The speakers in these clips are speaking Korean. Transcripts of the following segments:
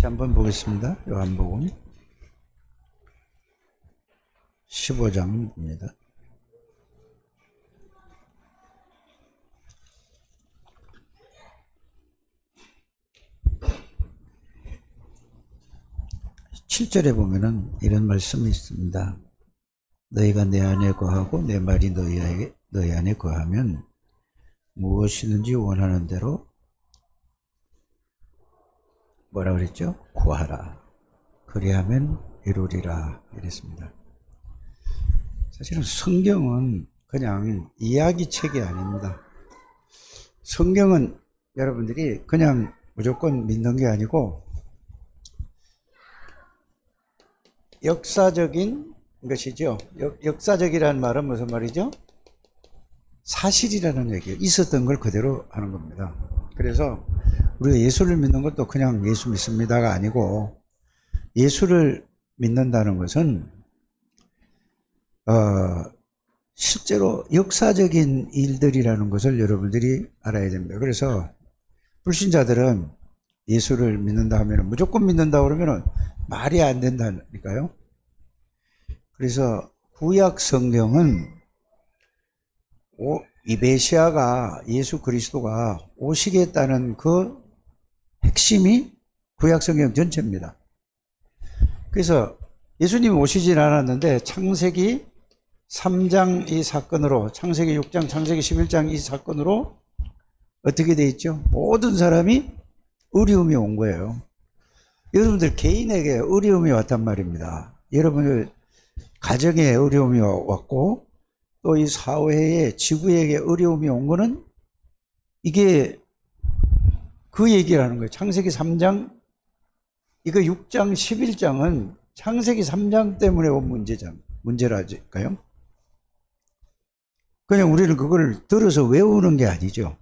같이 한번 보겠습니다. 요한복음 15장입니다. (7절에) 보면은 이런 말씀이 있습니다. 너희가 내 안에 거하고 내 말이 너희 안에 거하면 무엇이든지 원하는 대로 뭐라 그랬죠? 구하라. 그리하면 이루리라. 이랬습니다. 사실은 성경은 그냥 이야기책이 아닙니다. 성경은 여러분들이 그냥 무조건 믿는 게 아니고 역사적인 것이죠. 역사적이라는 말은 무슨 말이죠? 사실이라는 얘기예요. 있었던 걸 그대로 하는 겁니다. 그래서 우리가 예수를 믿는 것도 그냥 예수 믿습니다가 아니고, 예수를 믿는다는 것은 실제로 역사적인 일들이라는 것을 여러분들이 알아야 됩니다. 그래서 불신자들은 예수를 믿는다 하면 무조건 믿는다 그러면 말이 안 된다니까요. 그래서 구약 성경은 이 메시아가, 예수 그리스도가 오시겠다는 그 핵심이 구약 성경 전체입니다. 그래서 예수님이 오시진 않았는데 창세기 3장 이 사건으로, 창세기 6장, 창세기 11장 이 사건으로 어떻게 돼 있죠? 모든 사람이 어려움이 온 거예요. 여러분들 개인에게 어려움이 왔단 말입니다. 여러분들 가정에 어려움이 왔고, 또 이 사회에, 지구에게 어려움이 온 거는 이게 그 얘기라는 거예요. 창세기 3장, 이거 6장, 11장은 창세기 3장 때문에 온 문제라니까요. 그냥 우리는 그걸 들어서 외우는 게 아니죠.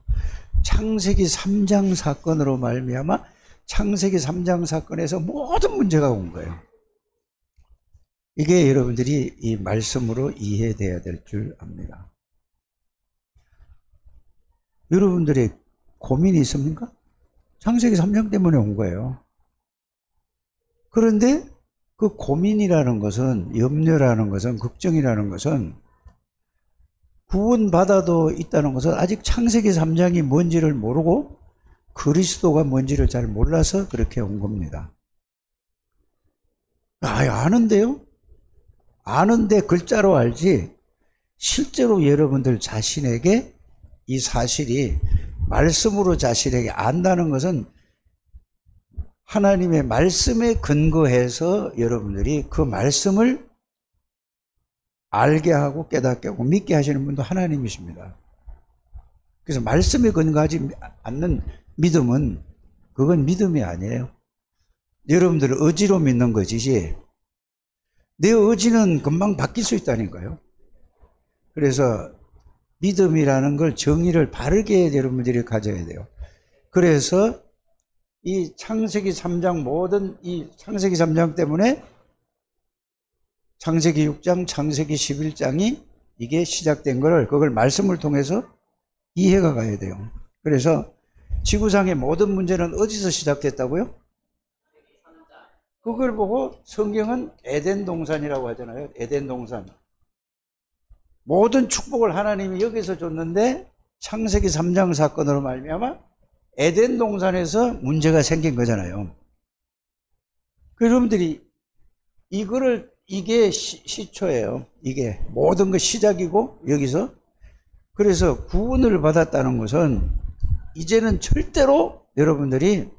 창세기 3장 사건으로 말미암아 창세기 3장 사건에서 모든 문제가 온 거예요. 이게 여러분들이 이 말씀으로 이해돼야 될 줄 압니다. 여러분들의 고민이 있습니까? 창세기 3장 때문에 온 거예요. 그런데 그 고민이라는 것은, 염려라는 것은, 걱정이라는 것은 구원받아도 있다는 것은 아직 창세기 3장이 뭔지를 모르고 그리스도가 뭔지를 잘 몰라서 그렇게 온 겁니다. 아는데요? 아는데 글자로 알지 실제로 여러분들 자신에게 이 사실이 말씀으로 자신에게 안다는 것은 하나님의 말씀에 근거해서 여러분들이 그 말씀을 알게 하고 깨닫게 하고 믿게 하시는 분도 하나님이십니다. 그래서 말씀에 근거하지 않는 믿음은 그건 믿음이 아니에요. 여러분들 의지로 믿는 것이지 내 의지는 금방 바뀔 수 있다니까요. 그래서 믿음이라는 걸, 정의를 바르게 여러분들이 가져야 돼요. 그래서 이 창세기 3장, 모든 이 창세기 3장 때문에 창세기 6장, 창세기 11장이 이게 시작된 거를, 그걸 말씀을 통해서 이해가 가야 돼요. 그래서 지구상의 모든 문제는 어디서 시작됐다고요? 그걸 보고 성경은 에덴 동산이라고 하잖아요. 에덴 동산. 모든 축복을 하나님이 여기서 줬는데 창세기 3장 사건으로 말미암아 에덴 동산에서 문제가 생긴 거잖아요. 그래서 여러분들이 이게 시초예요. 이게 모든 것 시작이고 여기서. 그래서 구원을 받았다는 것은 이제는 절대로 여러분들이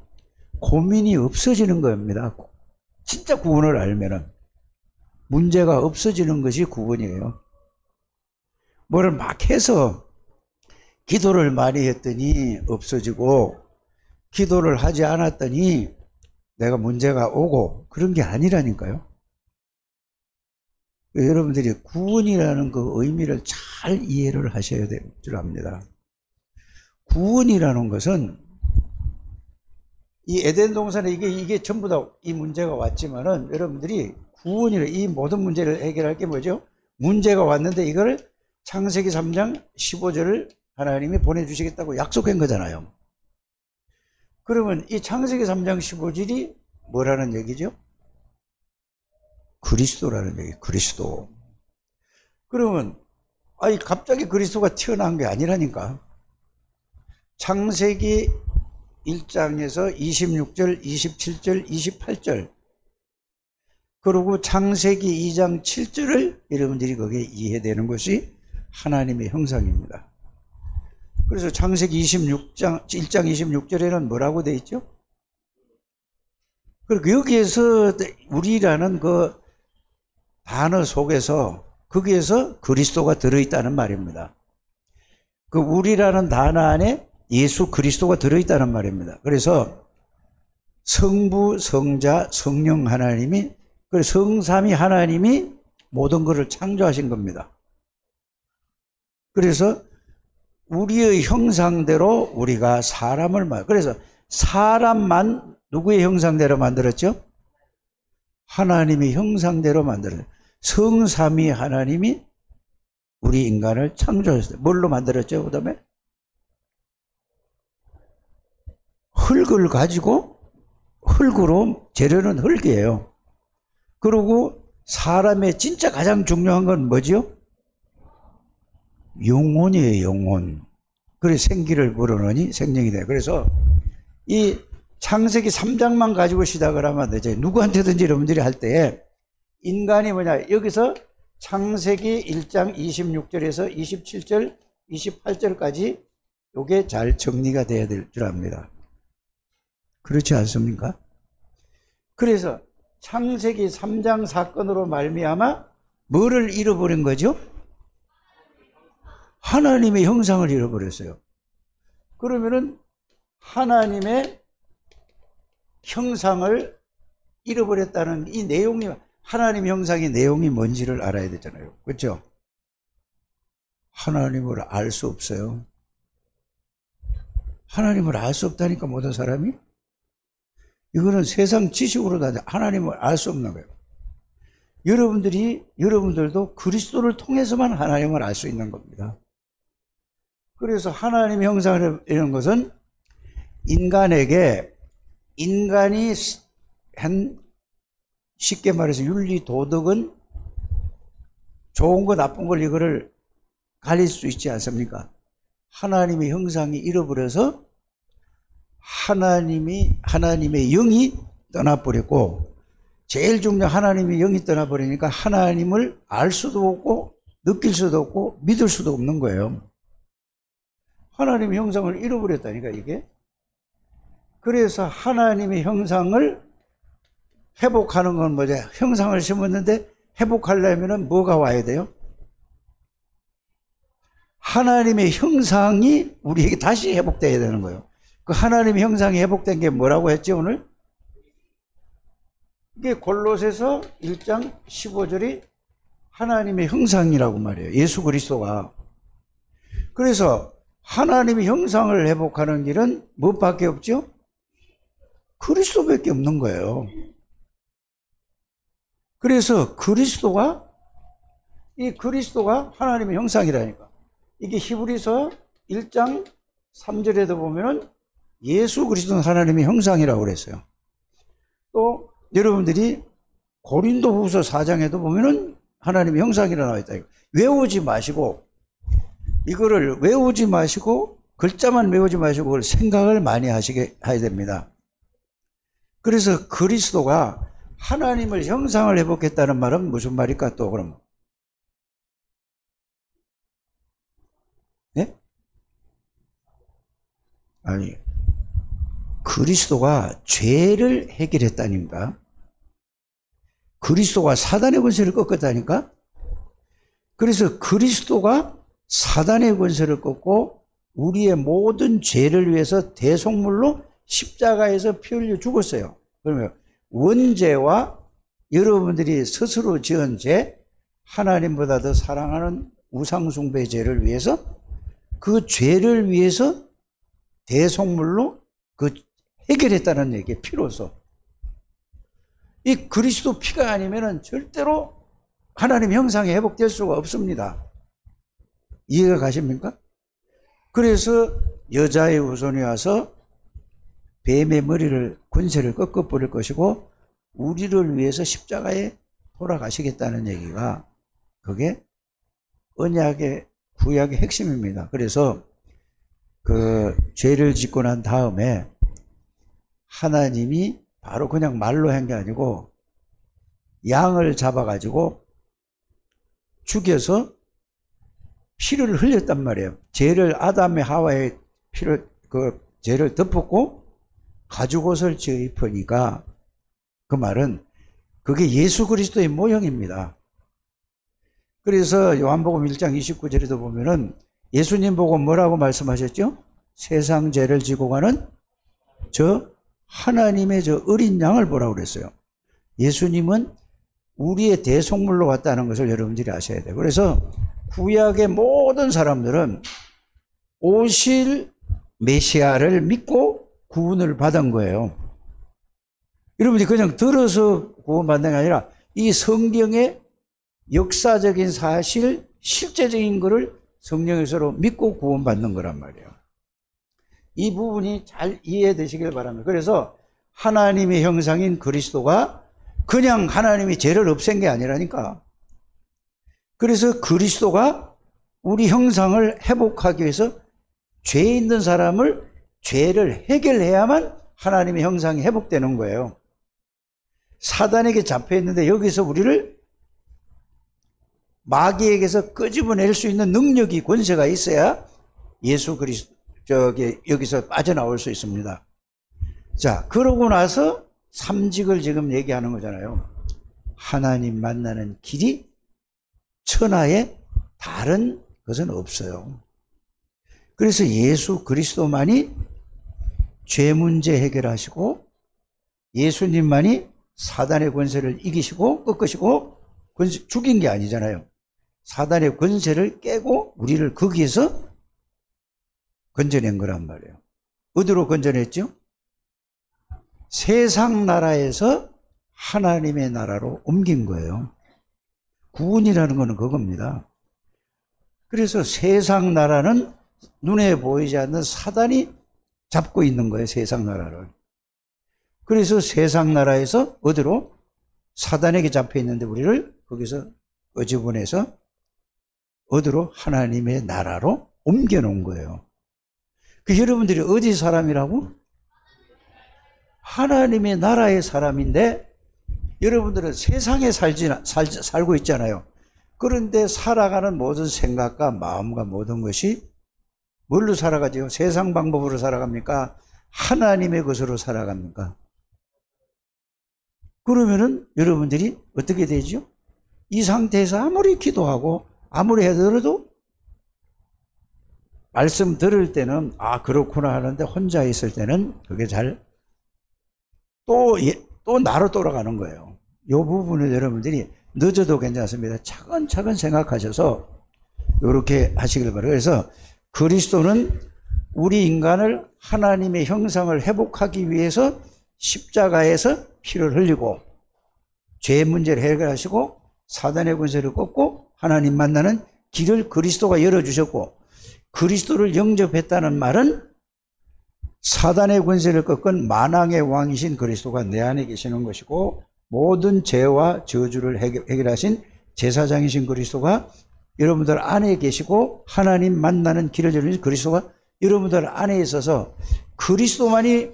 고민이 없어지는 겁니다. 진짜 구원을 알면은 문제가 없어지는 것이 구원이에요. 뭐를 막 해서 기도를 많이 했더니 없어지고, 기도를 하지 않았더니 내가 문제가 오고, 그런 게 아니라니까요. 여러분들이 구원이라는 그 의미를 잘 이해를 하셔야 될 줄 압니다. 구원이라는 것은 이 에덴 동산에 이게 전부 다 이 문제가 왔지만은, 여러분들이 구원이라, 이 모든 문제를 해결할 게 뭐죠? 문제가 왔는데 이걸 창세기 3장 15절을 하나님이 보내주시겠다고 약속한 거잖아요. 그러면 이 창세기 3장 15절이 뭐라는 얘기죠? 그리스도라는 얘기, 그리스도. 그러면, 갑자기 그리스도가 튀어나온 게 아니라니까. 창세기 1장에서 26절, 27절, 28절. 그리고 창세기 2장 7절을 여러분들이 거기에 이해되는 것이 하나님의 형상입니다. 그래서 창세기 1장 26절에는 뭐라고 되어 있죠? 그리고 여기에서 우리라는 그 단어 속에서 거기에서 그리스도가 들어있다는 말입니다. 그 우리라는 단어 안에 예수 그리스도가 들어있다는 말입니다. 그래서 성부, 성자, 성령 하나님이, 성삼위 하나님이 모든 것을 창조하신 겁니다. 그래서 우리의 형상대로 우리가 사람을 그래서 사람만 누구의 형상대로 만들었죠? 하나님의 형상대로 만들었어요. 성삼위 하나님이 우리 인간을 창조했어요. 뭘로 만들었죠? 그 다음에 흙을 가지고, 흙으로, 재료는 흙이에요. 그리고 사람의 진짜 가장 중요한 건 뭐죠? 영혼이에요, 영혼. 그래서 생기를 불어넣으니 생명이 돼요. 그래서 이 창세기 3장만 가지고 시작을 하면 되죠. 누구한테든지 여러분들이 할 때 인간이 뭐냐, 여기서 창세기 1장 26절에서 27절, 28절까지 이게 잘 정리가 돼야 될 줄 압니다. 그렇지 않습니까? 그래서 창세기 3장 사건으로 말미암아 뭐를 잃어버린 거죠? 하나님의 형상을 잃어버렸어요. 그러면은 하나님의 형상을 잃어버렸다는 이 내용이, 하나님 형상의 내용이 뭔지를 알아야 되잖아요. 그렇죠? 하나님을 알 수 없어요. 하나님을 알 수 없다니까, 모든 사람이. 이거는 세상 지식으로 다 하나님을 알 수 없는 거예요. 여러분들도 그리스도를 통해서만 하나님을 알 수 있는 겁니다. 그래서 하나님의 형상을 이런 것은 인간에게, 인간이 쉽게 말해서 윤리, 도덕은 좋은 거 나쁜 걸 이거를 가릴 수 있지 않습니까? 하나님의 형상이 잃어버려서 하나님의 영이 떠나버렸고, 제일 중요한 하나님의 영이 떠나버리니까 하나님을 알 수도 없고 느낄 수도 없고 믿을 수도 없는 거예요. 하나님의 형상을 잃어버렸다니까, 이게. 그래서 하나님의 형상을 회복하는 건 뭐죠? 형상을 심었는데 회복하려면 뭐가 와야 돼요? 하나님의 형상이 우리에게 다시 회복돼야 되는 거예요. 그 하나님의 형상이 회복된 게 뭐라고 했죠, 오늘? 이게 골로새서 1장 15절이 하나님의 형상이라고 말해요. 예수 그리스도가. 그래서 하나님의 형상을 회복하는 길은 무엇밖에 없죠? 그리스도밖에 없는 거예요. 그래서 이 그리스도가 하나님의 형상이라니까. 이게 히브리서 1장 3절에도 보면은 예수 그리스도는 하나님의 형상이라고 그랬어요. 또 여러분들이 고린도후서 4장에도 보면은 하나님의 형상이라 나와 있다. 외우지 마시고, 이거를 외우지 마시고, 글자만 외우지 마시고 그걸 생각을 많이 해야 됩니다. 그래서 그리스도가 하나님을 형상을 회복했다는 말은 무슨 말일까, 또 그럼? 네? 아니, 그리스도가 죄를 해결했다니까? 그리스도가 사단의 권세를 꺾었다니까? 그래서 그리스도가 사단의 권세를 꺾고 우리의 모든 죄를 위해서 대속물로 십자가에서 피 흘려 죽었어요. 그러면 원죄와 여러분들이 스스로 지은 죄, 하나님보다 더 사랑하는 우상숭배 죄를 위해서, 그 죄를 위해서 대속물로 그 해결했다는 얘기예요. 피로서. 이 그리스도 피가 아니면은 절대로 하나님 형상이 회복될 수가 없습니다. 이해가 가십니까? 그래서 여자의 후손이 와서 뱀의 머리를, 권세를 꺾어버릴 것이고 우리를 위해서 십자가에 돌아가시겠다는 얘기가 그게 언약의 구약의 핵심입니다. 그래서 그 죄를 짓고 난 다음에 하나님이 바로 그냥 말로 한 게 아니고 양을 잡아가지고 죽여서 피를 흘렸단 말이에요. 죄를 아담의 하와의 피를 그 죄를 덮었고 가죽옷을 지어 입으니까 그 말은 그게 예수 그리스도의 모형입니다. 그래서 요한복음 1장 29절에도 보면은 예수님 보고 뭐라고 말씀하셨죠? 세상 죄를 지고 가는 저 하나님의 저 어린 양을 보라고 그랬어요. 예수님은 우리의 대속물로 왔다는 것을 여러분들이 아셔야 돼요. 그래서 구약의 모든 사람들은 오실 메시아를 믿고 구원을 받은 거예요. 여러분들이 그냥 들어서 구원받는 게 아니라 이 성경의 역사적인 사실, 실제적인 것을 성령에서로 믿고 구원받는 거란 말이에요. 이 부분이 잘 이해되시길 바랍니다. 그래서 하나님의 형상인 그리스도가 그냥 하나님이 죄를 없앤 게 아니라니까. 그래서 그리스도가 우리 형상을 회복하기 위해서 죄 있는 사람을 죄를 해결해야만 하나님의 형상이 회복되는 거예요. 사단에게 잡혀 있는데 여기서 우리를 마귀에게서 끄집어낼 수 있는 능력이 권세가 있어야 예수 그리스도 여기서 빠져나올 수 있습니다. 자, 그러고 나서 삼직을 지금 얘기하는 거잖아요. 하나님 만나는 길이 천하에 다른 것은 없어요. 그래서 예수 그리스도만이 죄 문제 해결하시고 예수님만이 사단의 권세를 이기시고 꺾으시고 죽인 게 아니잖아요. 사단의 권세를 깨고 우리를 거기에서 건져낸 거란 말이에요. 어디로 건져냈죠? 세상 나라에서 하나님의 나라로 옮긴 거예요. 구원이라는 것은 그겁니다. 그래서 세상 나라는 눈에 보이지 않는 사단이 잡고 있는 거예요. 세상 나라를. 그래서 세상 나라에서 어디로? 사단에게 잡혀 있는데 우리를 거기서 끄집어내서 어디로? 하나님의 나라로 옮겨 놓은 거예요. 그 여러분들이 어디 사람이라고? 하나님의 나라의 사람인데 여러분들은 세상에 살고 있잖아요. 그런데 살아가는 모든 생각과 마음과 모든 것이 뭘로 살아가죠? 세상 방법으로 살아갑니까? 하나님의 것으로 살아갑니까? 그러면은 여러분들이 어떻게 되죠? 이 상태에서 아무리 기도하고 아무리 해도 말씀 들을 때는 아 그렇구나 하는데 혼자 있을 때는 그게 잘 또 나로 돌아가는 거예요. 이 부분을 여러분들이 늦어도 괜찮습니다. 차근차근 생각하셔서 이렇게 하시길 바라요. 그래서 그리스도는 우리 인간을 하나님의 형상을 회복하기 위해서 십자가에서 피를 흘리고 죄 문제를 해결하시고 사단의 권세를 꺾고 하나님 만나는 길을 그리스도가 열어주셨고 그리스도를 영접했다는 말은 사단의 권세를 꺾은 만왕의 왕이신 그리스도가 내 안에 계시는 것이고 모든 죄와 저주를 해결하신 제사장이신 그리스도가 여러분들 안에 계시고 하나님 만나는 길을 열어주신 그리스도가 여러분들 안에 있어서 그리스도만이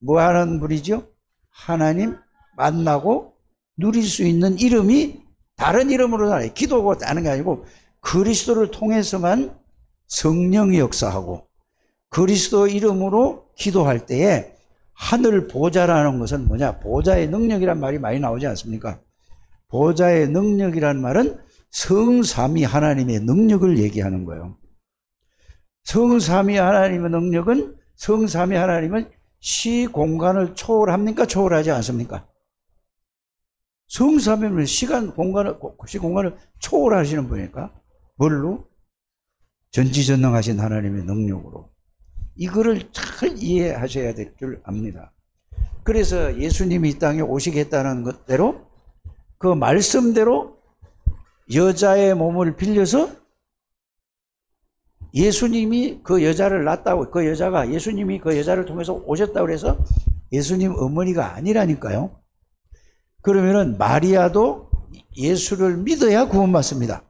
뭐 하는 분이죠? 하나님 만나고 누릴 수 있는 이름이 다른 이름으로 살아요. 기도하고 하는 게 아니고 그리스도를 통해서만 성령이 역사하고 그리스도 이름으로 기도할 때에 하늘 보좌라는 것은 뭐냐? 보좌의 능력이란 말이 많이 나오지 않습니까? 보좌의 능력이란 말은 성삼위 하나님의 능력을 얘기하는 거예요. 성삼위 하나님의 능력은 성삼위 하나님은 시 공간을 초월합니까? 초월하지 않습니까? 성삼위는 시간 공간을 초월하시는 분이니까 뭘로? 전지전능하신 하나님의 능력으로. 이거를 잘 이해하셔야 될 줄 압니다. 그래서 예수님이 이 땅에 오시겠다는 것대로 그 말씀대로 여자의 몸을 빌려서 예수님이 그 여자를 낳았다고 그 여자가 예수님이 그 여자를 통해서 오셨다고 해서 예수님 어머니가 아니라니까요. 그러면은 마리아도 예수를 믿어야 구원받습니다.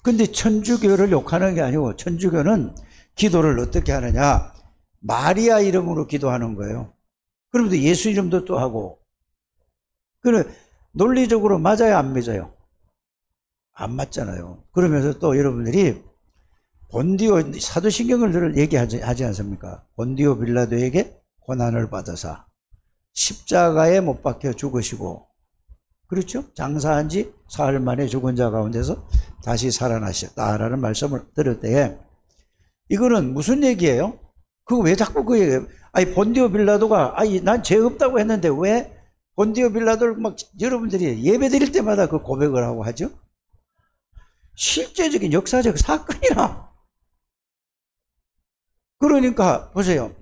근데 천주교를 욕하는 게 아니고 천주교는 기도를 어떻게 하느냐? 마리아 이름으로 기도하는 거예요. 그러면서 예수 이름도 또 하고. 그래, 논리적으로 맞아요, 안 맞아요? 안 맞잖아요. 그러면서 또 여러분들이 본디오, 사도신경을 얘기하지 않습니까? 본디오 빌라도에게 고난을 받으사 십자가에 못 박혀 죽으시고, 그렇죠? 장사한 지 사흘 만에 죽은 자 가운데서 다시 살아나셨다라는 말씀을 들을 때에, 이거는 무슨 얘기예요? 그거 왜 자꾸 그 얘기예요? 아니, 본디오 빌라도가, 아니, 난 죄 없다고 했는데 왜 본디오 빌라도를 막 여러분들이 예배 드릴 때마다 그 고백을 하고 하죠? 실제적인 역사적 사건이라. 그러니까 보세요.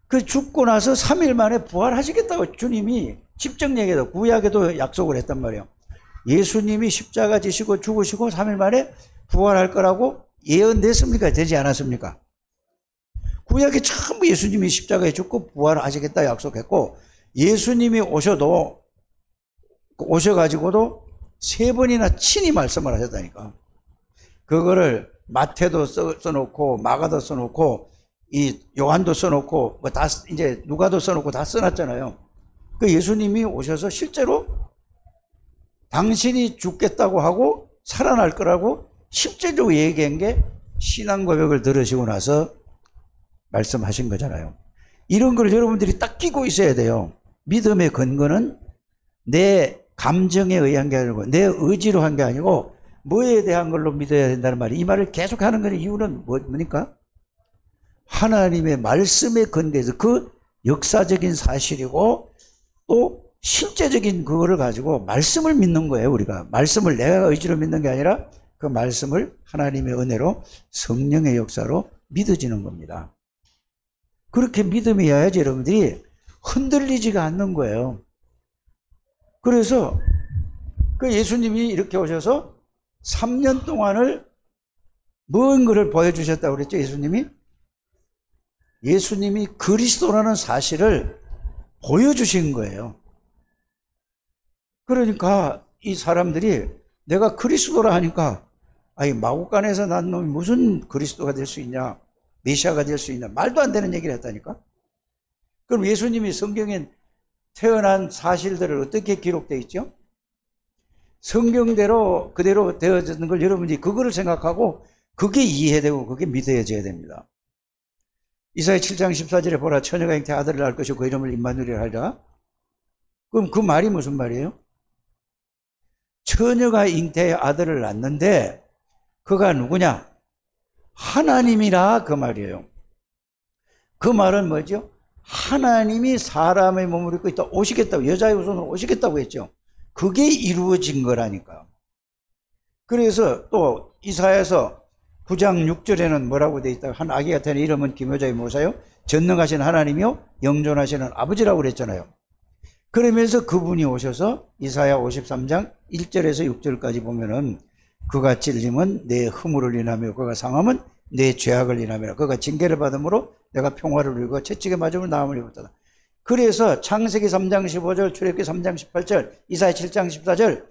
그 죽고 나서 3일 만에 부활하시겠다고 주님이 십정예에도 구약에도 약속을 했단 말이에요. 예수님이 십자가 지시고 죽으시고 3일 만에 부활할 거라고 예언됐습니까? 되지 않았습니까? 구약에 전부 예수님이 십자가에 죽고 부활하시겠다 약속했고, 예수님이 오셔가지고도 3번이나 친히 말씀을 하셨다니까. 그거를 마태도 써놓고 마가도 써놓고 이 요한도 써놓고 뭐 다 이제 누가도 써놓고 다 써놨잖아요. 그 예수님이 오셔서 실제로 당신이 죽겠다고 하고 살아날 거라고 실제적으로 얘기한 게 신앙 고백을 들으시고 나서 말씀하신 거잖아요. 이런 걸 여러분들이 딱 끼고 있어야 돼요. 믿음의 근거는 내 감정에 의한 게 아니고 내 의지로 한 게 아니고 뭐에 대한 걸로 믿어야 된다는 말이, 이 말을 계속 하는 건 이유는 뭡니까? 하나님의 말씀에 근거해서 그 역사적인 사실이고 또 실제적인 그거를 가지고 말씀을 믿는 거예요. 우리가 말씀을 내가 의지로 믿는 게 아니라 그 말씀을 하나님의 은혜로 성령의 역사로 믿어지는 겁니다. 그렇게 믿음이어야지 여러분들이 흔들리지가 않는 거예요. 그래서 그 예수님이 이렇게 오셔서 3년 동안을 뭔 것을 보여주셨다고 그랬죠? 예수님이 그리스도라는 사실을 보여주신 거예요. 그러니까 이 사람들이 내가 그리스도라 하니까, 아니, 마구간에서 난 놈이 무슨 그리스도가 될 수 있냐, 메시아가 될 수 있냐, 말도 안 되는 얘기를 했다니까. 그럼 예수님이 성경에 태어난 사실들을 어떻게 기록되어 있죠? 성경대로 그대로 되어지는 걸 여러분들이 그거를 생각하고 그게 이해되고 그게 믿어져야 됩니다. 이사야 7장 14절에 보라, 처녀가 잉태에 아들을 낳을 것이고 그 이름을 임마누엘이라 하리라. 그럼 그 말이 무슨 말이에요? 처녀가 잉태에 아들을 낳는데 그가 누구냐? 하나님이라, 그 말이에요. 그 말은 뭐죠? 하나님이 사람의 몸을 입고 있다, 오시겠다고, 여자의 후손으로 오시겠다고 했죠. 그게 이루어진 거라니까. 그래서 또 이사야서 9장 6절에는 뭐라고 되어 있다? 한 아기가 태어난 이름은 기묘자의 모사요 전능하신 하나님이요 영존하시는 아버지라고 그랬잖아요. 그러면서 그분이 오셔서 이사야 53장 1절에서 6절까지 보면은, 그가 찔림은 내 허물을 인하며 그가 상함은 내 죄악을 인하며 그가 징계를 받음으로 내가 평화를 누리고 채찍에 맞음으로 나음을 입었다. 그래서 창세기 3장 15절, 출애굽기 3장 18절, 이사야 7장 14절,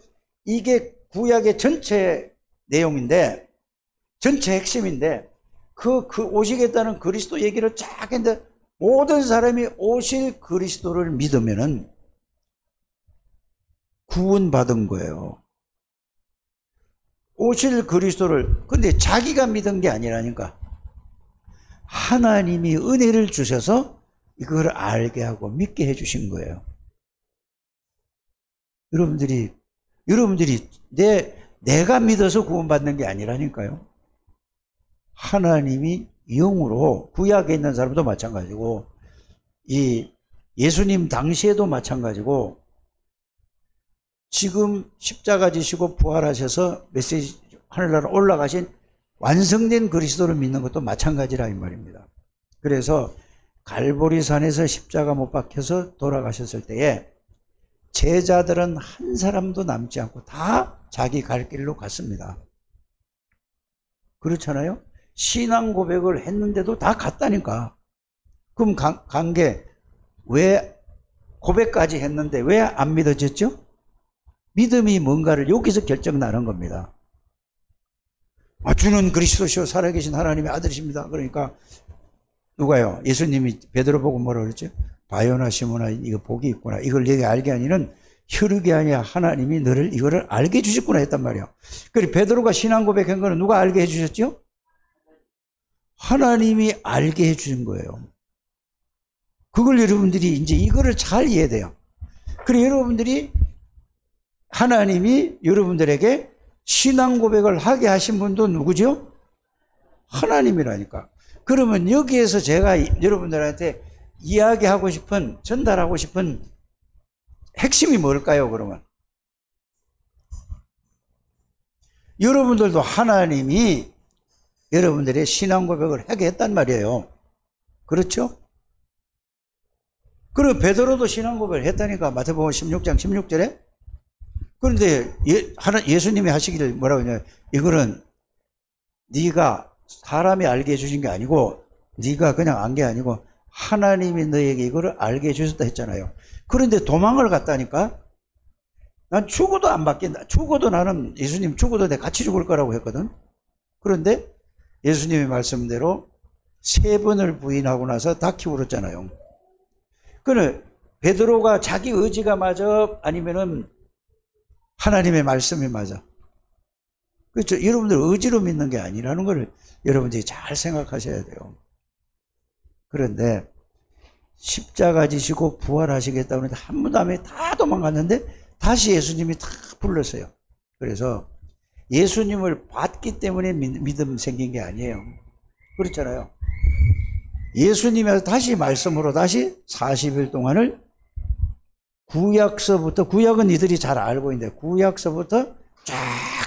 이게 구약의 전체 내용인데, 전체 핵심인데, 그 오시겠다는 그리스도 얘기를 쫙 했는데, 모든 사람이 오실 그리스도를 믿으면은 구원받은 거예요. 오실 그리스도를, 근데 자기가 믿은 게 아니라니까. 하나님이 은혜를 주셔서 이걸 알게 하고 믿게 해주신 거예요. 여러분들이 내가 믿어서 구원받는 게 아니라니까요. 하나님이 영으로, 구약에 있는 사람도 마찬가지고 이 예수님 당시에도 마찬가지고, 지금 십자가 지시고 부활하셔서 메시지 하늘나라 올라가신 완성된 그리스도를 믿는 것도 마찬가지라 이 말입니다. 그래서 갈보리산에서 십자가 못 박혀서 돌아가셨을 때에 제자들은 한 사람도 남지 않고 다 자기 갈 길로 갔습니다. 그렇잖아요? 신앙 고백을 했는데도 다 갔다니까. 그럼 간 게 왜 고백까지 했는데 왜 안 믿어졌죠? 믿음이 뭔가를 여기서 결정 나는 겁니다. 주는 그리스도시요 살아계신 하나님의 아들이십니다. 그러니까 누가요? 예수님이 베드로 보고 뭐라 그랬죠? 바요나 시몬아 이거 복이 있구나. 이걸 내게 알게 하니는 혈육이 아니야 하나님이 너를 이거를 알게 해주셨구나 했단 말이에요. 그리고 베드로가 신앙 고백한 거는 누가 알게 해주셨죠? 하나님이 알게 해주신 거예요. 그걸 여러분들이 이제 이거를 잘 이해해야 돼요. 그리고 여러분들이 하나님이 여러분들에게 신앙 고백을 하게 하신 분도 누구죠? 하나님이라니까. 그러면 여기에서 제가 여러분들한테 이야기하고 싶은, 전달하고 싶은 핵심이 뭘까요, 그러면? 여러분들도 하나님이 여러분들의 신앙 고백을 하게 했단 말이에요. 그렇죠? 그리고 베드로도 신앙 고백을 했다니까, 마태복음 16장 16절에. 그런데 예수님이 하시기를 뭐라고 하냐, 이거는 네가 사람이 알게 해주신 게 아니고 네가 그냥 안 게 아니고 하나님이 너에게 이거를 알게 해주셨다 했잖아요. 그런데 도망을 갔다니까. 난 죽어도 안 받겠다. 죽어도 나는 예수님 죽어도 내가 같이 죽을 거라고 했거든. 그런데 예수님의 말씀대로 3번을 부인하고 나서 닭이 울었잖아요. 그는 베드로가 자기 의지가 맞아 아니면은 하나님의 말씀이 맞아. 그렇죠. 여러분들 의지로 믿는 게 아니라는 걸 여러분들이 잘 생각하셔야 돼요. 그런데 십자가 지시고 부활하시겠다고 하는데 한 다음에 다 도망갔는데 다시 예수님이 다 불렀어요. 그래서 예수님을 봤기 때문에 믿음 생긴 게 아니에요. 그렇잖아요. 예수님이 다시 말씀으로 다시 40일 동안을 구약서부터, 구약은 이들이 잘 알고 있는데 구약서부터 쫙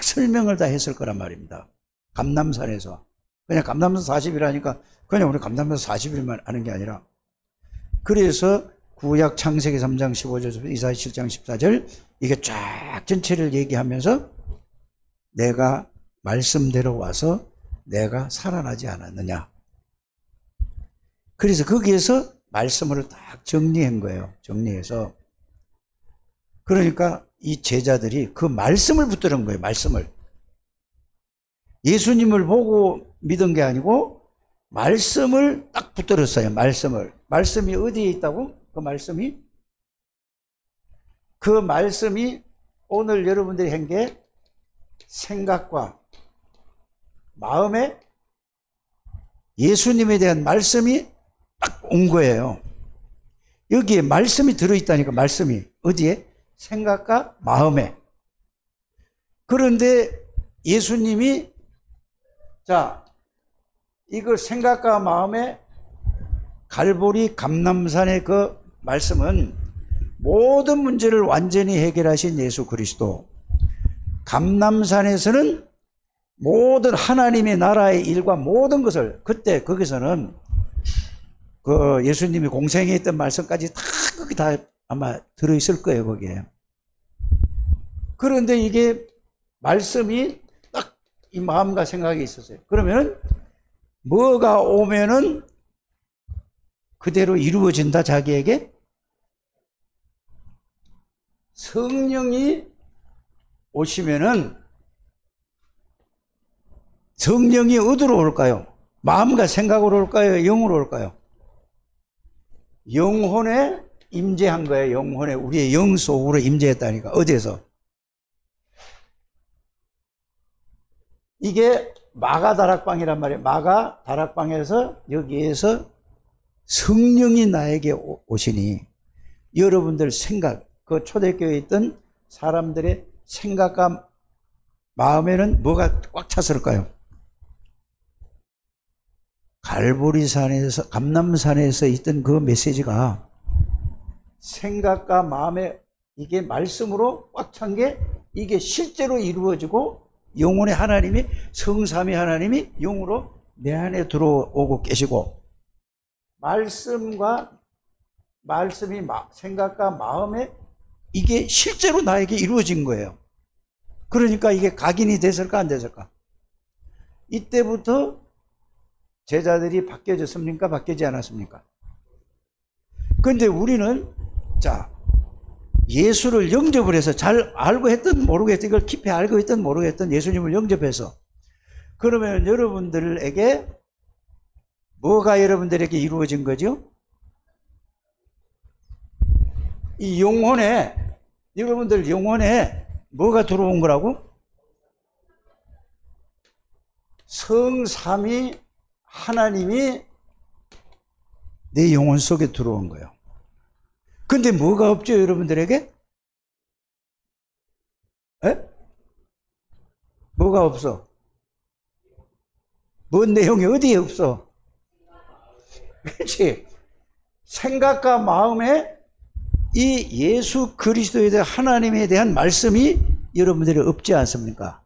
설명을 다 했을 거란 말입니다. 감람산에서. 그냥 감람산 40일 그냥 우리 감람산 40일만 하는 게 아니라, 그래서 구약 창세기 3장 15절, 이사야 7장 14절 이게 쫙 전체를 얘기하면서 내가 말씀대로 와서 내가 살아나지 않았느냐. 그래서 거기에서 말씀을 딱 정리한 거예요. 정리해서. 그러니까 이 제자들이 그 말씀을 붙드는 거예요. 말씀을. 예수님을 보고 믿은 게 아니고 말씀을 딱 붙들었어요. 말씀을. 말씀이 어디에 있다고? 그 말씀이 오늘 여러분들이 한 게 생각과 마음에 예수님에 대한 말씀이 딱 온 거예요. 여기에 말씀이 들어있다니까. 말씀이 어디에? 생각과 마음에. 그런데 예수님이 이거 생각과 마음에 갈보리 감람산의 그 말씀은 모든 문제를 완전히 해결하신 예수 그리스도. 감람산에서는 모든 하나님의 나라의 일과 모든 것을, 그때 거기서는 그 예수님이 공생에 있던 말씀까지 다 거기 다 아마 들어있을 거예요, 거기에. 그런데 이게 말씀이 딱 이 마음과 생각이 있었어요. 그러면은 뭐가 오면은 그대로 이루어진다, 자기에게? 성령이 오시면은 성령이 어디로 올까요? 마음과 생각으로 올까요? 영으로 올까요? 영혼에 임재한 거예요. 영혼에, 우리의 영 속으로 임재했다니까. 어디에서? 이게 마가 다락방이란 말이에요. 마가 다락방에서 여기에서 성령이 나에게 오시니 여러분들 생각, 그 초대교회에 있던 사람들의 생각과 마음에는 뭐가 꽉 찼을까요? 갈보리산에서, 감람산에서 있던 그 메시지가 생각과 마음에 이게 말씀으로 꽉 찬 게 이게 실제로 이루어지고 영혼의 하나님이, 성삼위 하나님이 영으로 내 안에 들어오고 계시고, 말씀이 생각과 마음에 이게 실제로 나에게 이루어진 거예요. 그러니까 이게 각인이 됐을까 안 됐을까? 이때부터 제자들이 바뀌어졌습니까? 바뀌지 않았습니까? 그런데 우리는 자, 예수를 영접을 해서 잘 알고 했든 모르겠든, 이걸 깊이 알고 있든 모르겠든 예수님을 영접해서, 그러면 여러분들에게 뭐가 여러분들에게 이루어진 거죠? 이 영혼에, 여러분들 영혼에 뭐가 들어온 거라고? 성삼위 하나님이 내 영혼 속에 들어온 거예요. 근데 뭐가 없죠, 여러분들에게? 에? 뭐가 없어? 뭔 내용이 어디에 없어? 그렇지. 생각과 마음에 이 예수 그리스도에 대한 하나님에 대한 말씀이 여러분들이 없지 않습니까?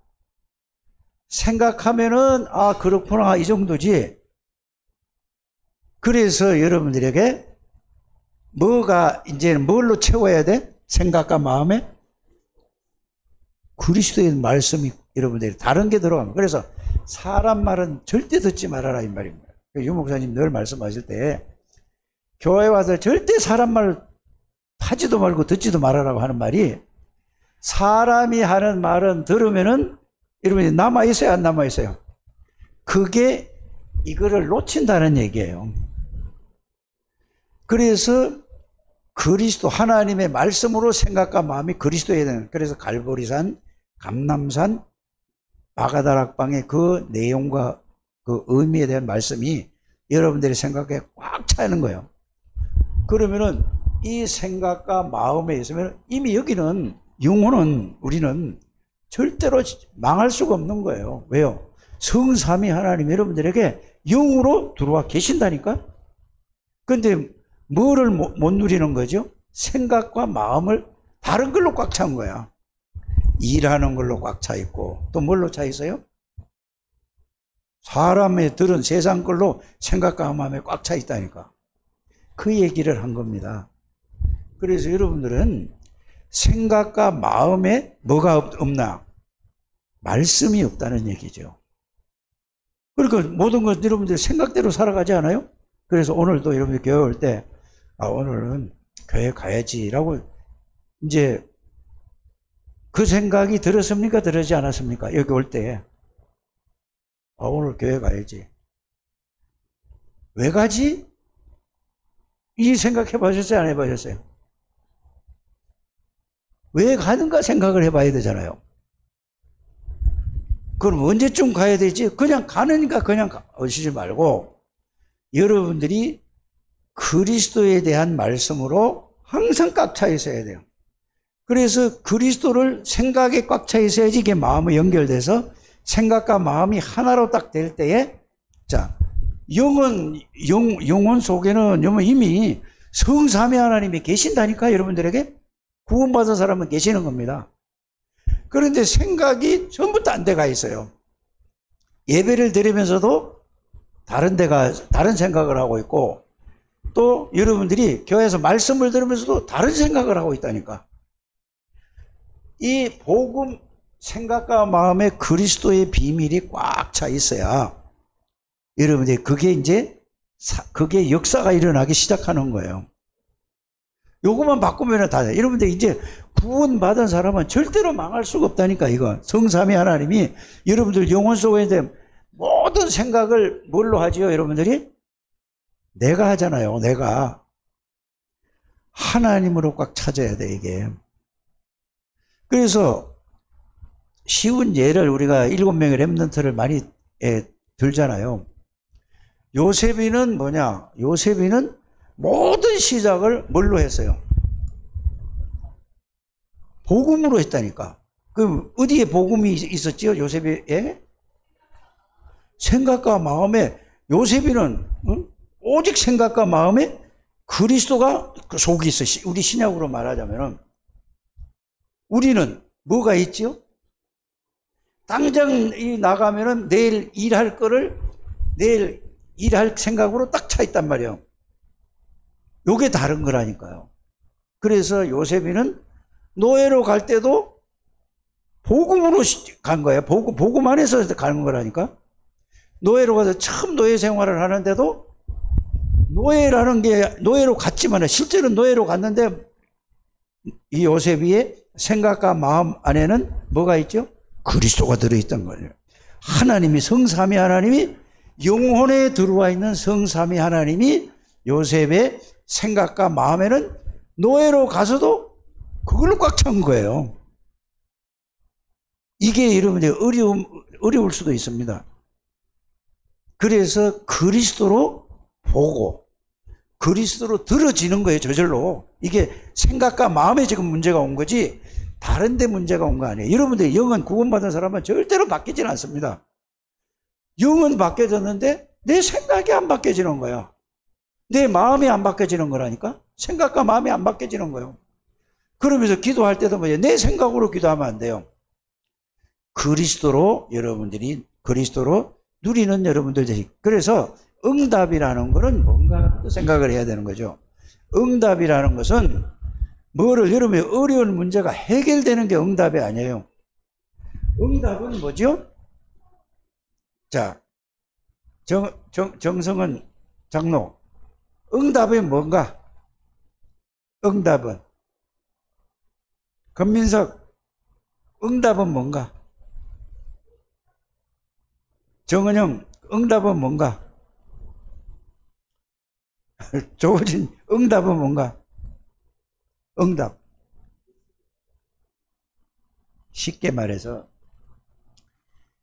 생각하면은 아 그렇구나 이 정도지. 그래서 여러분들에게 뭐가 이제 뭘로 채워야 돼? 생각과 마음에 그리스도의 말씀이 여러분들이 다른 게 들어가면, 그래서 사람 말은 절대 듣지 말아라 이 말입니다. 유 목사님 늘 말씀하실 때 교회 와서 절대 사람 말 하지도 말고 듣지도 말아라고 하는 말이, 사람이 하는 말은 들으면은 여러분이 남아있어요 안 남아있어요? 그게 이거를 놓친다는 얘기예요. 그래서 그리스도 하나님의 말씀으로 생각과 마음이 그리스도에 대한, 그래서 갈보리산, 감람산, 마가다락방의 그 내용과 그 의미에 대한 말씀이 여러분들의 생각에 꽉 차는 거예요. 그러면은 이 생각과 마음에 있으면 이미 여기는 영혼은 우리는 절대로 망할 수가 없는 거예요. 왜요? 성삼위 하나님 여러분들에게 영으로 들어와 계신다니까? 근데 뭐를 못 누리는 거죠? 생각과 마음을 다른 걸로 꽉 찬 거야. 일하는 걸로 꽉 차 있고, 또 뭘로 차 있어요? 사람의 들은 세상 걸로 생각과 마음에 꽉 차 있다니까. 그 얘기를 한 겁니다. 그래서 여러분들은 생각과 마음에 뭐가 없나? 말씀이 없다는 얘기죠. 그러니까 모든 것 여러분들 생각대로 살아가지 않아요? 그래서 오늘도 여러분들 교회 올 때 오늘은 교회 가야지라고 이제 그 생각이 들었습니까? 들었지 않았습니까? 여기 올 때 오늘 교회 가야지. 왜 가지? 이 생각해 보셨어요? 안 해보셨어요? 왜 가는가 생각을 해봐야 되잖아요. 그럼 언제쯤 가야 되지? 그냥 가느니까 그냥 오시지 말고 여러분들이 그리스도에 대한 말씀으로 항상 꽉 차 있어야 돼요. 그래서 그리스도를 생각에 꽉 차 있어야지 이게 마음이 연결돼서 생각과 마음이 하나로 딱 될 때에, 자, 영혼 속에는 이미 성삼위 하나님이 계신다니까. 여러분들에게 구원받은 사람은 계시는 겁니다. 그런데 생각이 전부 딴 데가 있어요. 예배를 드리면서도 다른 생각을 하고 있고, 또 여러분들이 교회에서 말씀을 들으면서도 다른 생각을 하고 있다니까. 이 복음, 생각과 마음에 그리스도의 비밀이 꽉 차 있어야 여러분들이 그게 역사가 일어나기 시작하는 거예요. 요것만 바꾸면 다 돼. 여러분들 이제 구원받은 사람은 절대로 망할 수가 없다니까. 이거 성삼위 하나님이 여러분들 영혼 속에 있는 모든 생각을 뭘로 하지요? 여러분들이 내가 하잖아요. 내가 하나님으로 꽉 차져야 돼 이게. 그래서 쉬운 예를 우리가 7명의 렘넌트를 많이 들잖아요. 요셉이는 뭐냐? 요셉이는 모든 시작을 뭘로 했어요? 복음으로 했다니까. 그럼 어디에 복음이 있었지요? 요셉의 생각과 마음에, 요셉이는 오직 생각과 마음에 그리스도가 속에 있어. 우리 신약으로 말하자면 우리는 뭐가 있지요? 당장 나가면은 내일 일할 거를 내일 일할 생각으로 딱 차 있단 말이에요. 요게 다른 거라니까요. 그래서 요셉이는 노예로 갈 때도 복음으로 간 거예요. 복음 안에서 가는 거라니까. 노예로 가서 처음 노예 생활을 하는데도 노예라는 게 노예로 갔지만 실제로 노예로 갔는데 이 요셉의 생각과 마음 안에는 뭐가 있죠? 그리스도가 들어있던 거예요. 하나님이, 성삼위 하나님이, 영혼에 들어와 있는 성삼위 하나님이 요셉의 생각과 마음에는 노예로 가서도 그걸로 꽉 찬 거예요. 이게 여러분들 어려울 수도 있습니다. 그래서 그리스도로 보고 그리스도로 들어지는 거예요, 저절로. 이게 생각과 마음에 지금 문제가 온 거지 다른 데 문제가 온 거 아니에요. 여러분들 영은 구원받은 사람은 절대로 바뀌진 않습니다. 영은 바뀌어졌는데 내 생각이 안 바뀌어지는 거야. 내 마음이 안 바뀌어지는 거라니까. 생각과 마음이 안 바뀌어지는 거예요. 그러면서 기도할 때도 뭐예요? 내 생각으로 기도하면 안 돼요. 그리스도로 여러분들이 그리스도로 누리는 여러분들이. 그래서 응답이라는 것은 뭔가 생각을 해야 되는 거죠. 응답이라는 것은 뭐를 여러분의 어려운 문제가 해결되는 게 응답이 아니에요. 응답은 뭐죠? 자, 정성은 장로. 응답이 뭔가? 응답은. 권민석. 응답은 뭔가? 정은영. 응답은 뭔가? 조호진. 응답은 뭔가? 응답. 쉽게 말해서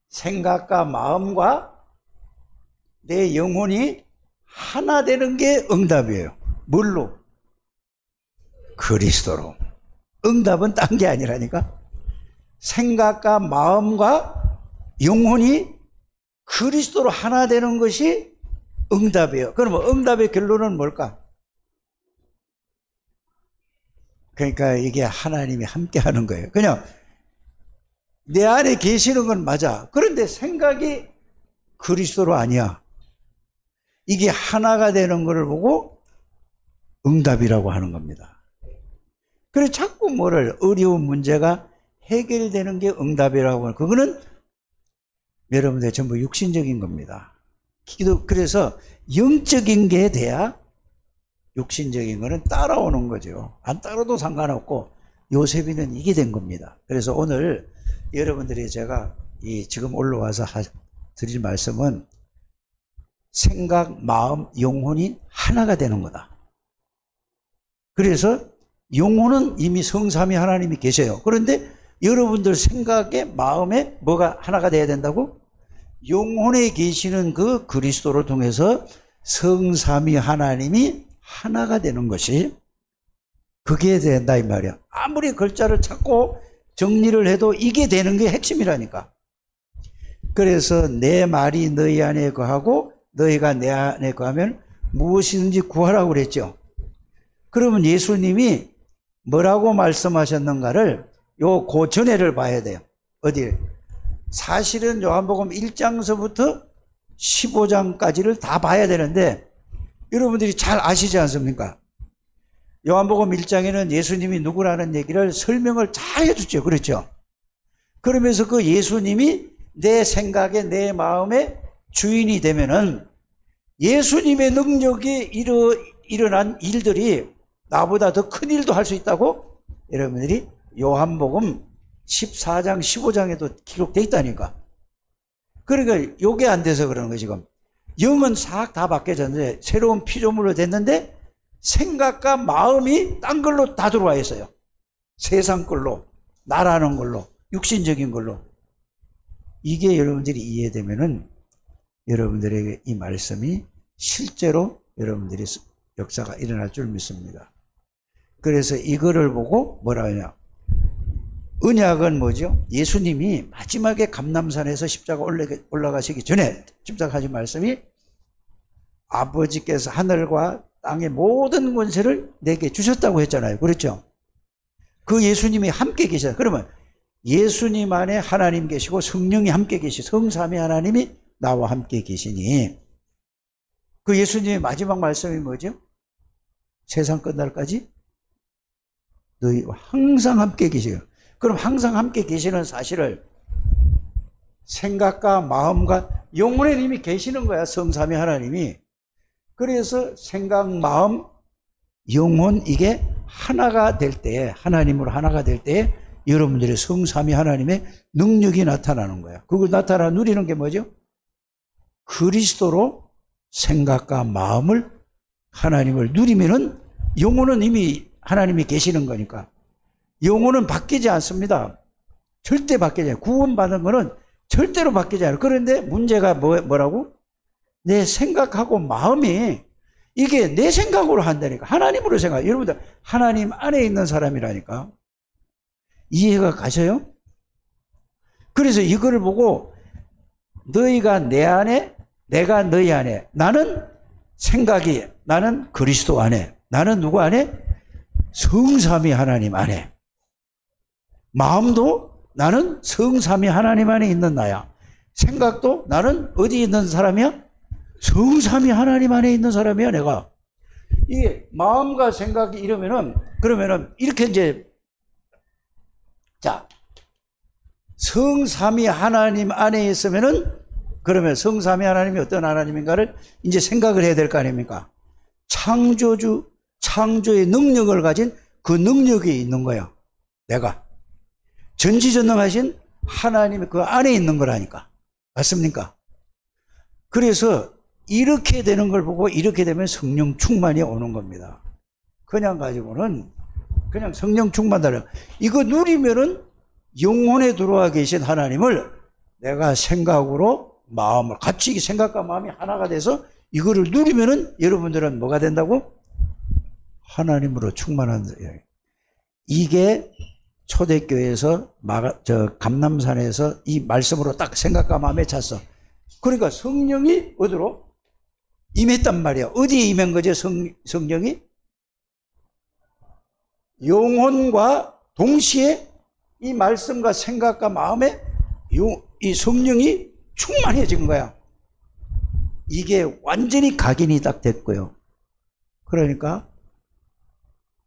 생각과 마음과 내 영혼이 하나 되는 게 응답이에요. 뭘로? 그리스도로. 응답은 딴 게 아니라니까. 생각과 마음과 영혼이 그리스도로 하나 되는 것이 응답이에요. 그러면 응답의 결론은 뭘까? 그러니까 이게 하나님이 함께 하는 거예요. 그냥 내 안에 계시는 건 맞아. 그런데 생각이 그리스도로 아니야. 이게 하나가 되는 것을 보고 응답이라고 하는 겁니다. 그래서 자꾸 어려운 문제가 해결되는 게 응답이라고 하는, 그거는 여러분들 전부 육신적인 겁니다. 그래서 영적인 게 돼야 육신적인 거는 따라오는 거죠. 안 따라도 상관없고 요셉이는 이게 된 겁니다. 그래서 오늘 여러분들이 제가 지금 올라와서 드릴 말씀은 생각, 마음, 영혼이 하나가 되는 거다. 그래서 영혼은 이미 성삼위 하나님이 계셔요. 그런데 여러분들 생각에, 마음에 뭐가 하나가 돼야 된다고? 영혼에 계시는 그 그리스도를 통해서 성삼위 하나님이 하나가 되는 것이, 그게 된다 이 말이야. 아무리 글자를 찾고 정리를 해도 이게 되는 게 핵심이라니까. 그래서 내 말이 너희 안에 거하고 너희가 내 안에 거하면 무엇이든지 구하라고 그랬죠. 그러면 예수님이 뭐라고 말씀하셨는가를 그 전에를 봐야 돼요. 어디? 사실은 요한복음 1장서부터 15장까지를 다 봐야 되는데 여러분들이 잘 아시지 않습니까? 요한복음 1장에는 예수님이 누구라는 얘기를 설명을 잘 해주죠. 그렇죠? 그러면서 그 예수님이 내 생각에, 내 마음에 주인이 되면은 예수님의 능력이 일어난 일들이 나보다 더 큰 일도 할 수 있다고 여러분들이 요한복음 14장, 15장에도 기록되어 있다니까. 그러니까 요게 안 돼서 그러는 거예요, 지금. 영은 싹 다 바뀌어졌는데 새로운 피조물로 됐는데 생각과 마음이 딴 걸로 다 들어와 있어요. 세상 걸로, 나라는 걸로, 육신적인 걸로. 이게 여러분들이 이해되면은 여러분들에게 이 말씀이 실제로 여러분들이 역사가 일어날 줄 믿습니다. 그래서 이거를 보고 뭐라 하냐? 언약은 뭐죠? 예수님이 마지막에 감람산에서 십자가 올라가시기 전에 십자가하신 말씀이 아버지께서 하늘과 땅의 모든 권세를 내게 주셨다고 했잖아요. 그렇죠? 그 예수님이 함께 계셔요. 그러면 예수님 안에 하나님 계시고 성령이 함께 계시, 성삼위 하나님이 나와 함께 계시니 그 예수님의 마지막 말씀이 뭐죠? 세상 끝날까지 너희와 항상 함께 계세요. 그럼 항상 함께 계시는 사실을 생각과 마음과 영혼에 이미 계시는 거야, 성삼위 하나님이. 그래서 생각, 마음, 영혼, 이게 하나가 될 때에, 하나님으로 하나가 될 때에 여러분들의 성삼위 하나님의 능력이 나타나는 거야. 그걸 나타나 누리는 게 뭐죠? 그리스도로 생각과 마음을 하나님을 누리면은 영혼은 이미 하나님이 계시는 거니까. 영혼은 바뀌지 않습니다. 절대 바뀌지 않아요. 구원받은 거는 절대로 바뀌지 않아요. 그런데 문제가 뭐라고? 내 생각하고 마음이 이게 내 생각으로 한다니까. 하나님으로 생각. 여러분들 하나님 안에 있는 사람이라니까. 이해가 가셔요? 그래서 이거를 보고 너희가 내 안에, 내가 너희 안에, 나는 생각이, 나는 그리스도 안에, 나는 누구 안에? 성삼위 하나님 안에. 마음도 나는 성삼위 하나님 안에 있는 나야. 생각도 나는 어디 있는 사람이야? 성삼위 하나님 안에 있는 사람이야, 내가. 이게 마음과 생각이 그러면은 이렇게 이제, 자, 성삼위 하나님 안에 있으면은, 그러면 성삼위 하나님이 어떤 하나님인가를 이제 생각을 해야 될 거 아닙니까? 창조주, 창조의 능력을 가진 그 능력이 있는 거야, 내가. 전지전능하신 하나님이 그 안에 있는 거라니까. 맞습니까? 그래서 이렇게 되는 걸 보고 이렇게 되면 성령 충만이 오는 겁니다. 그냥 가지고는 그냥 성령 충만달라. 이거 누리면은 영혼에 들어와 계신 하나님을 내가 생각으로 마음을 같이 생각과 마음이 하나가 돼서 이거를 누리면은 여러분들은 뭐가 된다고? 하나님으로 충만한 거예요. 이게 초대교회에서 감남산에서 이 말씀으로 딱 생각과 마음에 찼어. 그러니까 성령이 어디로? 임했단 말이야. 어디에 임한 거죠? 성령이? 영혼과 동시에 이 말씀과 생각과 마음에 이 성령이 충만해진 거야. 이게 완전히 각인이 딱 됐고요. 그러니까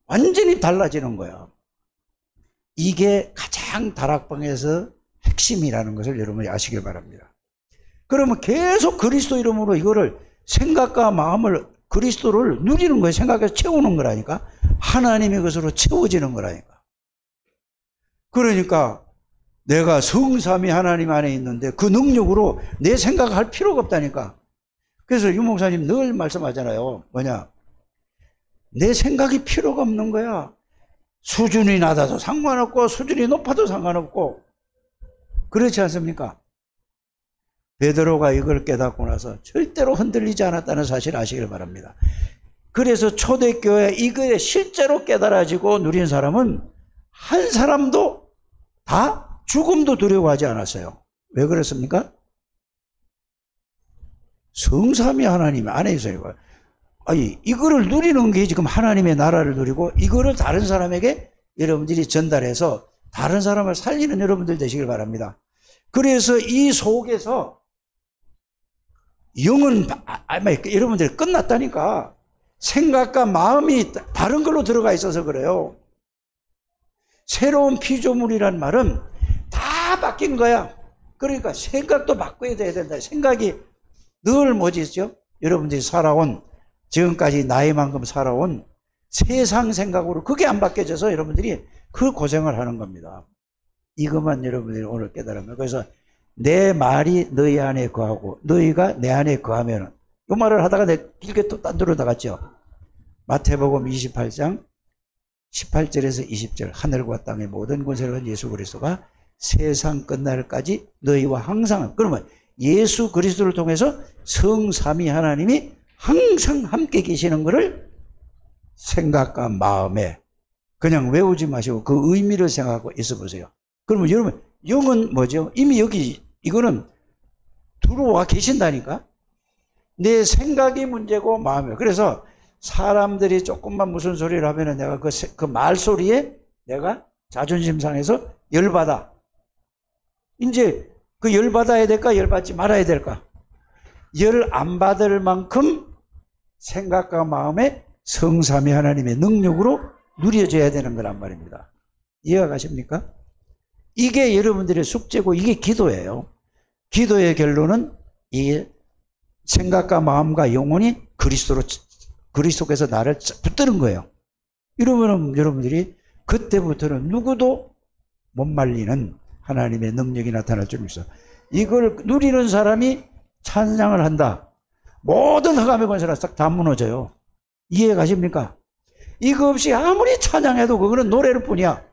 완전히 달라지는 거야. 이게 가장 다락방에서 핵심이라는 것을 여러분이 아시길 바랍니다. 그러면 계속 그리스도 이름으로 이거를 생각과 마음을 그리스도를 누리는 거예요. 생각해서 채우는 거라니까. 하나님의 것으로 채워지는 거라니까. 그러니까 내가 성삼위 하나님 안에 있는데 그 능력으로 내 생각할 필요가 없다니까. 그래서 유 목사님 늘 말씀하잖아요. 뭐냐? 내 생각이 필요가 없는 거야. 수준이 낮아도 상관없고 수준이 높아도 상관없고. 그렇지 않습니까? 베드로가 이걸 깨닫고 나서 절대로 흔들리지 않았다는 사실을 아시길 바랍니다. 그래서 초대교회 이거에 실제로 깨달아지고 누린 사람은 한 사람도 다 죽음도 두려워하지 않았어요. 왜 그랬습니까? 성삼위 하나님 안에 있어요. 아니, 이거를 누리는 게 지금 하나님의 나라를 누리고 이거를 다른 사람에게 여러분들이 전달해서 다른 사람을 살리는 여러분들 되시길 바랍니다. 그래서 이 속에서 영은 여러분들이 끝났다니까. 생각과 마음이 다른 걸로 들어가 있어서 그래요. 새로운 피조물이란 말은 다 바뀐 거야. 그러니까 생각도 바꿔야 된다. 생각이 늘 뭐지죠? 여러분들이 살아온, 지금까지 나이만큼 살아온 세상 생각으로 그게 안 바뀌어져서 여러분들이 그 고생을 하는 겁니다. 이것만 여러분들이 오늘 깨달으면. 그래서 내 말이 너희 안에 거하고 너희가 내 안에 거하면, 이 말을 하다가 내 길게 또 딴 데로 나갔죠. 마태복음 28장 18절에서 20절. 하늘과 땅의 모든 권세를 가진 예수 그리스도가 세상 끝날까지 너희와 항상, 그러면 예수 그리스도를 통해서 성삼위 하나님이 항상 함께 계시는 것을 생각과 마음에 그냥 외우지 마시고 그 의미를 생각하고 있어 보세요. 그러면 여러분, 영은 뭐죠? 이미 여기 이거는 들어와 계신다니까. 내 생각이 문제고 마음이에요. 그래서 사람들이 조금만 무슨 소리를 하면은 내가 그 말소리에 내가 자존심 상해서 열받아. 이제 그 열받아야 될까? 열받지 말아야 될까? 열 안 받을 만큼 생각과 마음에 성삼위 하나님의 능력으로 누려져야 되는 거란 말입니다. 이해가 가십니까? 이게 여러분들의 숙제고 이게 기도예요. 기도의 결론은 이게 생각과 마음과 영혼이 그리스도께서 나를 붙드는 거예요. 이러면은 여러분들이 그때부터는 누구도 못 말리는 하나님의 능력이 나타날 줄 있어. 이걸 누리는 사람이 찬양을 한다. 모든 흑암의 권세가 싹 다 무너져요. 이해 가십니까? 이거 없이 아무리 찬양해도 그거는 노래일 뿐이야.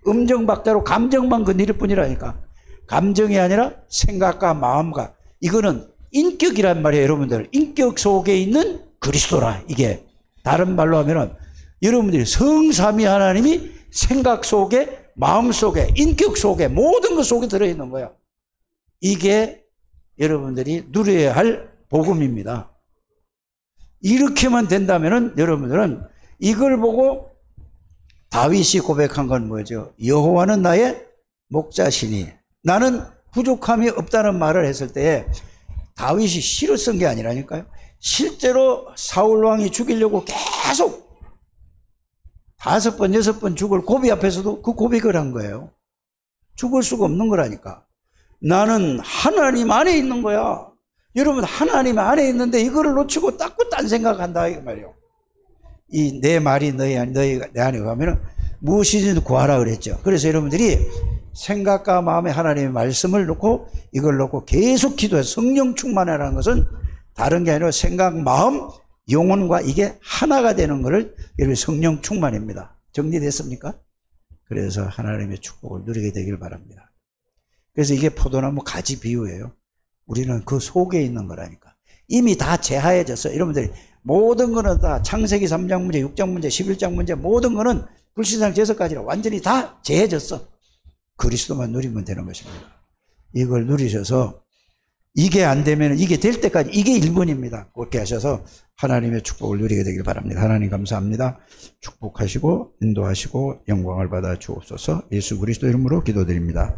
음정박자로 감정만 건드릴 뿐이라니까. 감정이 아니라 생각과 마음과, 이거는 인격이란 말이에요. 여러분들, 인격 속에 있는 그리스도라. 이게 다른 말로 하면은 여러분들이 성삼위 하나님이 생각 속에, 마음 속에, 인격 속에, 모든 것 속에 들어있는 거야. 이게 여러분들이 누려야 할 복음입니다. 이렇게만 된다면은 여러분들은 이걸 보고 다윗이 고백한 건 뭐죠? 여호와는 나의 목자시니, 나는 부족함이 없다는 말을 했을 때에 다윗이 시를 쓴 게 아니라니까요. 실제로 사울 왕이 죽이려고 계속 5번, 6번 죽을 고비 앞에서도 그 고백을 한 거예요. 죽을 수가 없는 거라니까. 나는 하나님 안에 있는 거야. 여러분, 하나님 안에 있는데 이거를 놓치고 닦고 딴 생각한다 이 말이에요. 이 내 말이 내 안에 가면은 무엇이든 구하라 그랬죠. 그래서 여러분들이 생각과 마음에 하나님의 말씀을 놓고 이걸 놓고 계속 기도해서 성령 충만이라는 것은 다른 게 아니라 생각, 마음, 영혼과 이게 하나가 되는 것을 여러분 성령 충만입니다. 정리됐습니까? 그래서 하나님의 축복을 누리게 되길 바랍니다. 그래서 이게 포도나무 가지 비유예요. 우리는 그 속에 있는 거라니까. 이미 다 제하해졌어요. 여러분들이 모든 거는 다 창세기 3장 문제, 6장 문제, 11장 문제, 모든 거는 불신상 제서까지는 완전히 다 제해졌어. 그리스도만 누리면 되는 것입니다. 이걸 누리셔서 이게 안 되면 이게 될 때까지, 이게 1번입니다. 그렇게 하셔서 하나님의 축복을 누리게 되길 바랍니다. 하나님 감사합니다. 축복하시고 인도하시고 영광을 받아 주옵소서. 예수 그리스도 이름으로 기도드립니다.